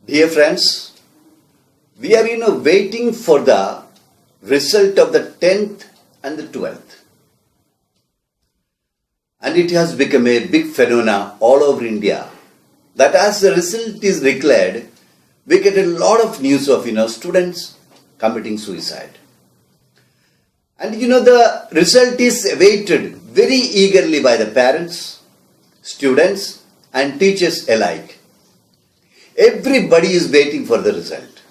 Dear friends, we are waiting for the result of the 10th and the 12th. And it has become a big phenomenon all over India that as the result is declared, we get a lot of news of students committing suicide. And the result is awaited very eagerly by the parents, students and teachers alike. Everybody is waiting for the result.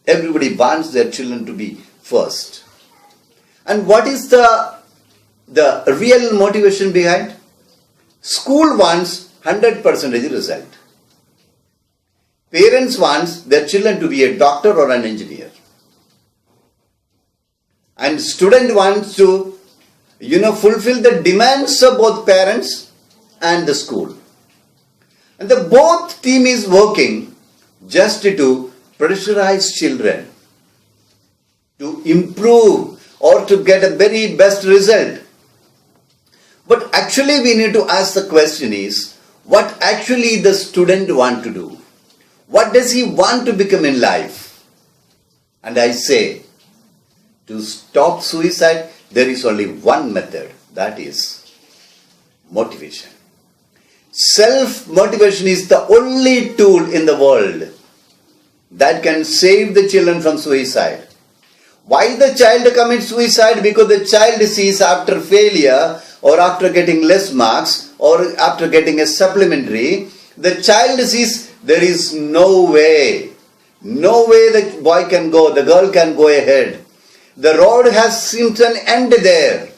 Everybody wants their children to be first. And what is the real motivation behind? School wants 100% result. Parents want their children to be a doctor or an engineer. And student wants to fulfill the demands of both parents and the school. And the both team is working just to pressurize children to improve or to get a very best result. But actually we need to ask the question is, what actually the student want to do? What does he want to become in life? And I say, to stop suicide, there is only one method, that is motivation. Self-motivation is the only tool in the world that can save the children from suicide. Why the child commits suicide? Because the child sees after failure or after getting less marks or after getting a supplementary, the child sees there is no way the boy can go, the girl can go ahead. The road has seemed to an end there.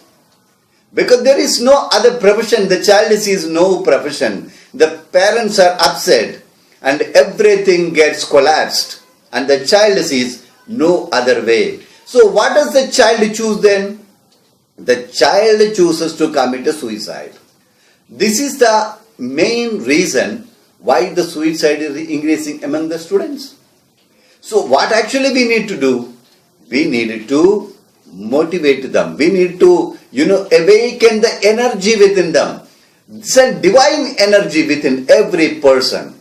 Because there is no other profession, the child sees no profession. The parents are upset and everything gets collapsed. And the child sees no other way. So what does the child choose then? The child chooses to commit a suicide. This is the main reason why the suicide is increasing among the students. So what actually we need to do? We need to motivate them. We need to, awaken the energy within them. It's a divine energy within every person.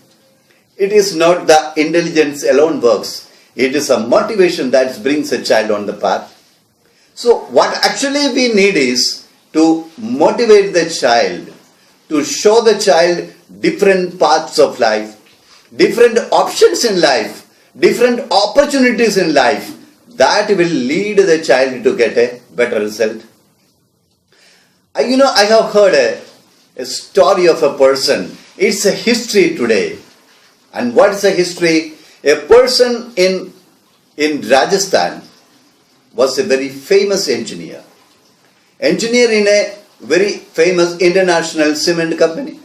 It is not the intelligence alone works. It is a motivation that brings a child on the path. So what actually we need is to motivate the child, to show the child different paths of life, different options in life, different opportunities in life. That will lead the child to get a better result. I have heard a story of a person. It's a history today. And what is a history? A person in Rajasthan was a very famous engineer. Engineer in a very famous international cement company.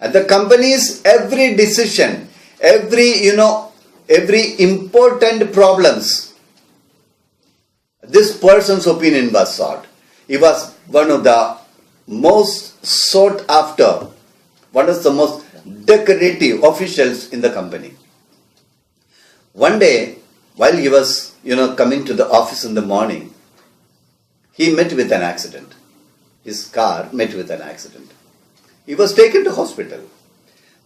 And the company's every decision, every important problems, this person's opinion was sought. He was one of the most sought after, one of the most decorative officials in the company. One day, while he was, coming to the office in the morning, he met with an accident. His car met with an accident. He was taken to hospital.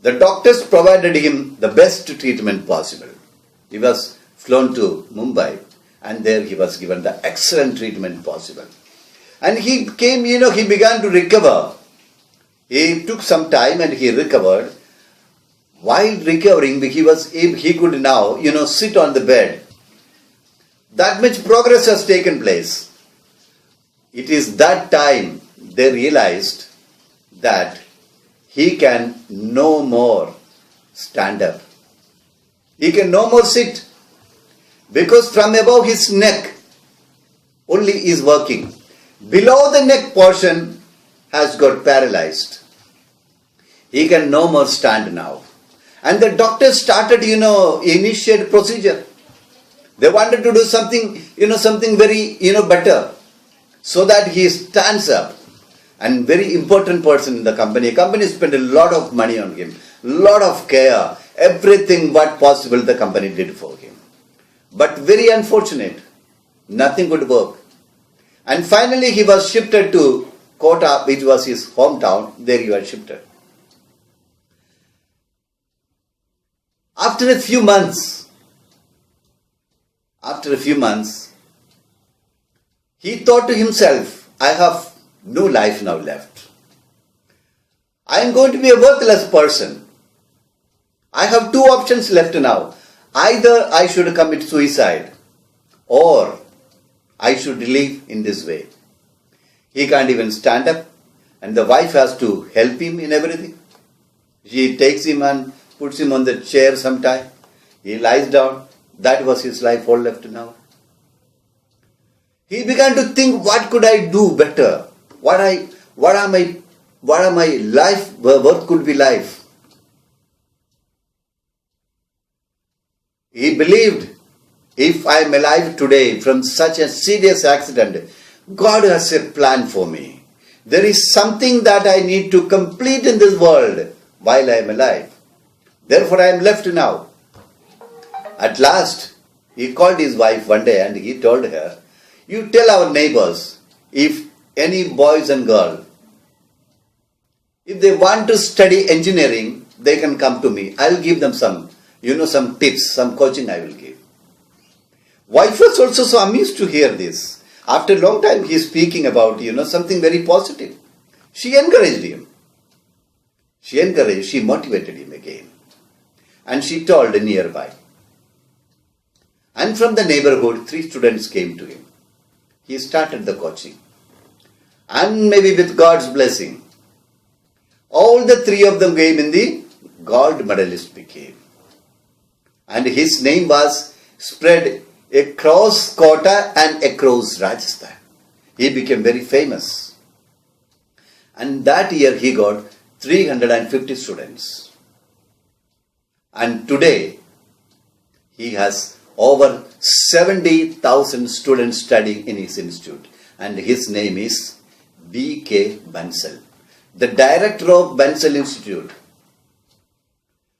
The doctors provided him the best treatment possible. He was flown to Mumbai and there he was given the excellent treatment possible. And he came, he began to recover. He took some time and he recovered. While recovering, he could now, sit on the bed. That much progress has taken place. It is that time they realized that he can no more stand up. He can no more sit. Because from above his neck only is working. Below the neck portion has got paralyzed. He can no more stand now. And the doctors started, initiate procedure. They wanted to do something, something very, better. So that he stands up. And very important person in the company. Company spent a lot of money on him. Lot of care. Everything what possible the company did for him. But very unfortunate. Nothing would work. And finally he was shifted to Kota, which was his hometown. There he was shifted. After a few months, he thought to himself, I have no life now left. I am going to be a worthless person. I have two options left now. Either I should commit suicide or I should live in this way. He can't even stand up and the wife has to help him in everything. She takes him and puts him on the chair sometime. He lies down. That was his life all left now. He began to think, what could I do better? What are my life, what could be life? He believed, if I am alive today from such a serious accident, God has a plan for me. There is something that I need to complete in this world while I am alive. Therefore I am left now. At last, he called his wife one day and he told her, you tell our neighbors, if any boys and girls, if they want to study engineering, they can come to me. I will give them some tips, some coaching I will give. Wife was also so amused to hear this. After a long time he is speaking about, something very positive. She encouraged him. She motivated him again. And she told nearby. And from the neighborhood, 3 students came to him. He started the coaching. And maybe with God's blessing, all the 3 of them came in the gold medalist became. And his name was spread across Kota and across Rajasthan. He became very famous. And that year he got 350 students. And today he has over 70,000 students studying in his institute. And his name is B.K. Bansal, the director of Bansal Institute.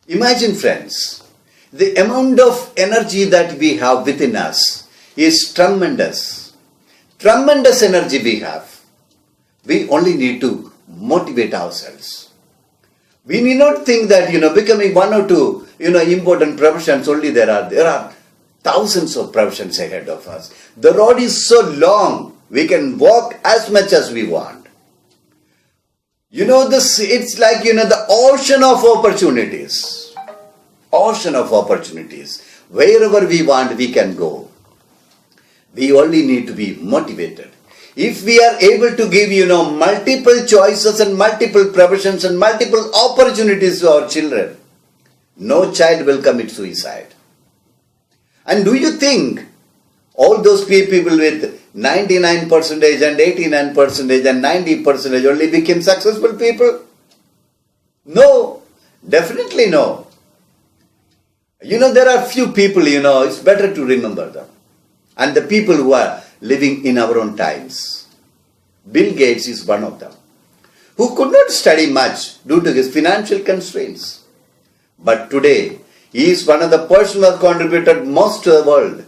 Imagine, friends, the amount of energy that we have within us is tremendous. Tremendous energy we have. We only need to motivate ourselves. We need not think that, becoming 1 or 2, important professions only there are thousands of professions ahead of us. The road is so long, we can walk as much as we want. It's like, the ocean of opportunities. Ocean of opportunities. Wherever we want, we can go. We only need to be motivated. If we are able to give, multiple choices and multiple professions and multiple opportunities to our children, no child will commit suicide. And do you think all those people with 99% and 89% and 90% only became successful people? No, definitely no. There are few people, it's better to remember them. And the people who are living in our own times. Bill Gates is one of them, who could not study much due to his financial constraints. But today, he is one of the persons who has contributed most to the world.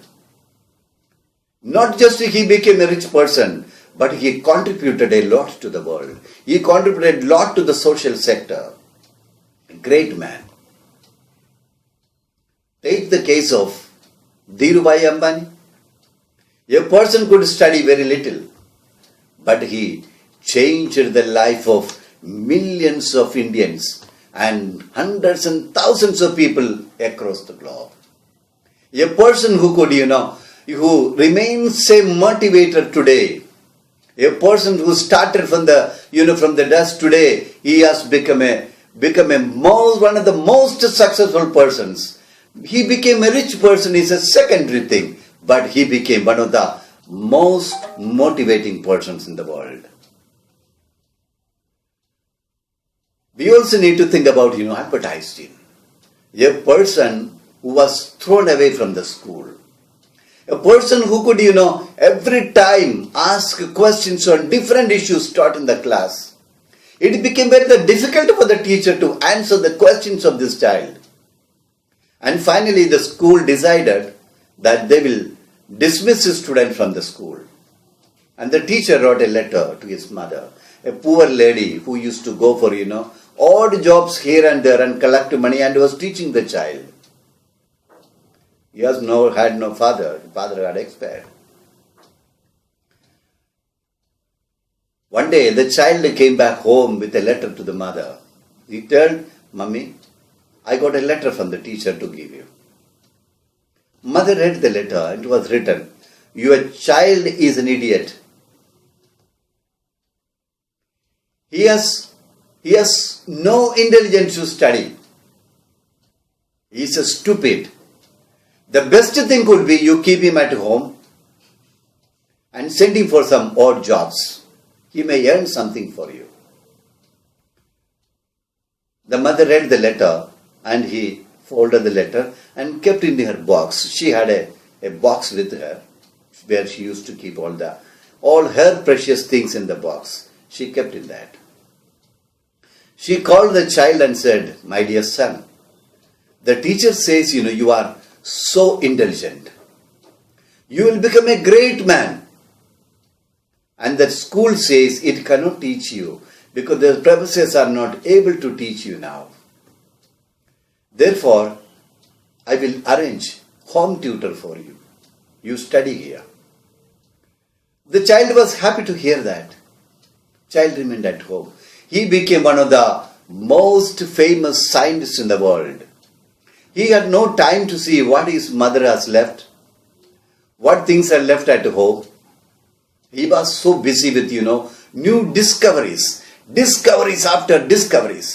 Not just he became a rich person, but he contributed a lot to the world. He contributed a lot to the social sector. A great man. Take the case of Dhirubhai Ambani. A person could study very little, but he changed the life of millions of Indians and hundreds and thousands of people across the globe. A person who could, who remains same motivated today. A person who started from the dust today, he has become one of the most successful persons. He became a rich person is a secondary thing, but he became one of the most motivating persons in the world. We also need to think about, Albert Einstein, a person who was thrown away from the school. A person who could, every time ask questions on different issues taught in the class. It became very difficult for the teacher to answer the questions of this child. And finally, the school decided that they will dismiss his student from the school. And the teacher wrote a letter to his mother, a poor lady who used to go for, odd jobs here and there and collect money and was teaching the child. He had no father. His father had expired. One day, the child came back home with a letter to the mother. He told, "Mummy, I got a letter from the teacher to give you." Mother read the letter and it was written, "Your child is an idiot. He has no intelligence to study. He is a stupid. The best thing could be you keep him at home and send him for some odd jobs. He may earn something for you." The mother read the letter and he folded the letter and kept it in her box. She had a box with her where she used to keep all her precious things in the box. She kept in that. She called the child and said, "My dear son, the teacher says, you are so intelligent. You will become a great man. And the school says it cannot teach you because the professors are not able to teach you now. Therefore, I will arrange home tutor for you. You study here." The child was happy to hear that. Child remained at home. He became one of the most famous scientists in the world. He had no time to see what his mother has left, what things are left at home. He was so busy with, new discoveries after discoveries.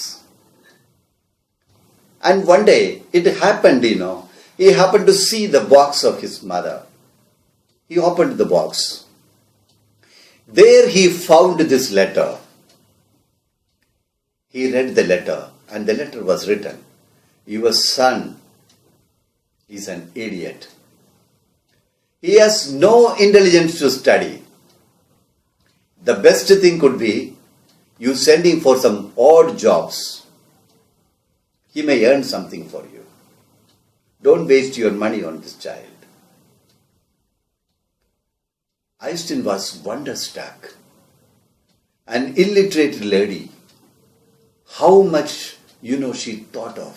And one day, it happened, he happened to see the box of his mother. He opened the box. There he found this letter. He read the letter and the letter was written, "Your son is an idiot. He has no intelligence to study. The best thing could be you send him for some odd jobs. He may earn something for you. Don't waste your money on this child." Einstein was wonderstruck. An illiterate lady, how much, she thought of.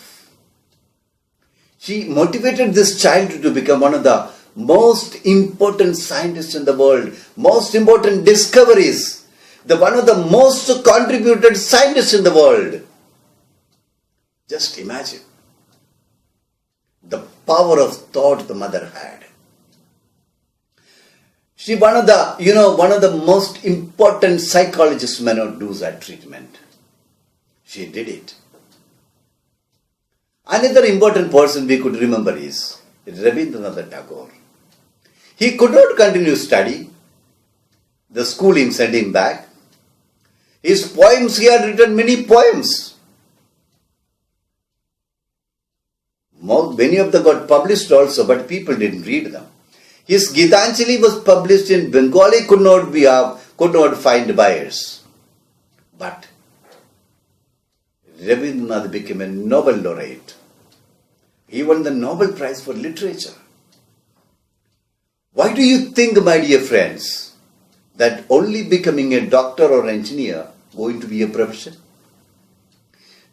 She motivated this child to become one of the most important scientists in the world, most important discoveries, one of the most contributed scientists in the world. Just imagine the power of thought the mother had. She, one of the most important psychologists may not do that treatment. She did it. Another important person we could remember is Rabindranath Tagore. He could not continue study. The schooling sent him back. His poems, he had written many poems. Many of them got published also, but people didn't read them. His Gitanjali was published in Bengali, could not find buyers. But Rabindranath became a Nobel laureate. He won the Nobel Prize for Literature. Why do you think, my dear friends, that only becoming a doctor or engineer going to be a profession?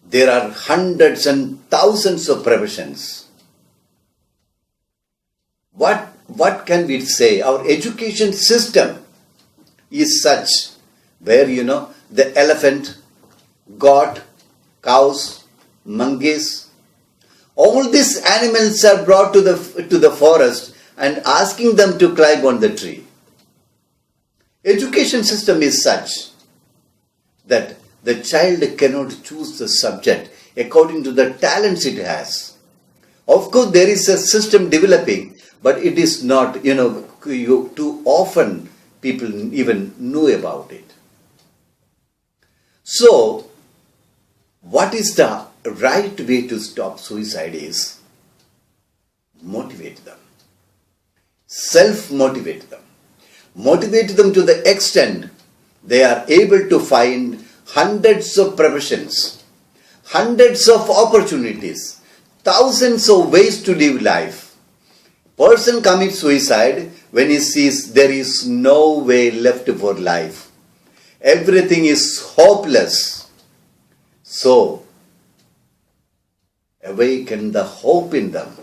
There are hundreds and thousands of professions. What can we say? Our education system is such where, the elephant, goat, cows, monkeys, all these animals are brought to the forest and asking them to climb on the tree. Education system is such that the child cannot choose the subject according to the talents it has. Of course, there is a system developing, but it is not, too often people even know about it. So, what is the right way to stop suicide is motivate them. Self-motivate them. Motivate them to the extent they are able to find hundreds of professions, hundreds of opportunities, thousands of ways to live life. Person commits suicide when he sees there is no way left for life. Everything is hopeless. So, awaken the hope in them.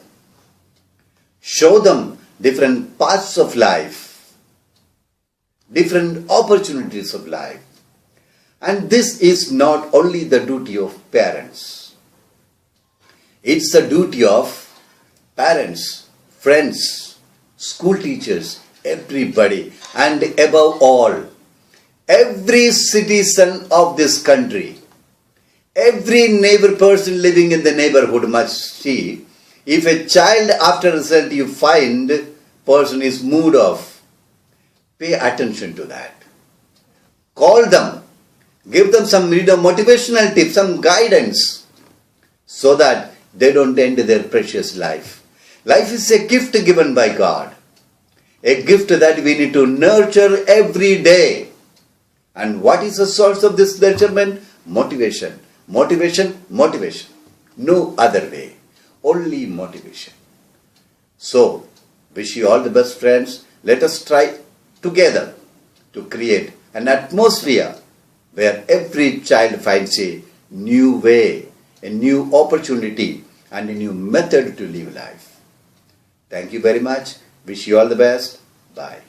show them different paths of life, different opportunities of life. And this is not only the duty of parents. It's the duty of parents, friends, school teachers, everybody, and above all, every citizen of this country. Every neighbor person living in the neighborhood must see, if a child after result you find person is moved off, pay attention to that. Call them, give them some motivational tips, some guidance, so that they don't end their precious life. Life is a gift given by God, a gift that we need to nurture every day. And what is the source of this nurturement? Motivation. Motivation, motivation. No other way. Only motivation. So, wish you all the best, friends. Let us try together to create an atmosphere where every child finds a new way, a new opportunity, and a new method to live life. Thank you very much. Wish you all the best. Bye.